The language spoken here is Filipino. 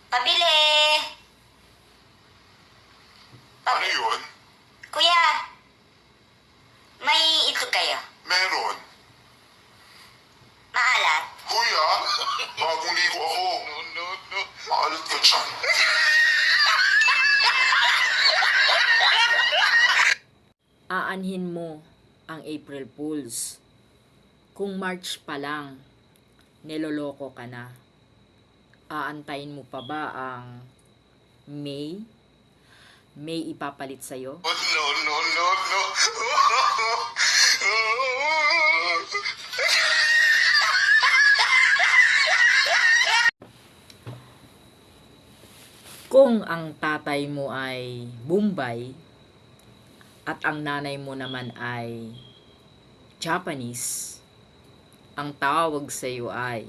Pabili! Ano yun? Kuya, may itlog kayo? Meron. Maalat? Kuya, bagong ligo ako. No. Maalat ka dyan. Aanhin mo ang April Fools. Kung March pa lang, niloloko ka na. Aantayin mo pa ba ang May? May ipapalit sa'yo? No. Kung ang tatay mo ay Bombay at ang nanay mo naman ay Japanese, ang tawag sa iyo ay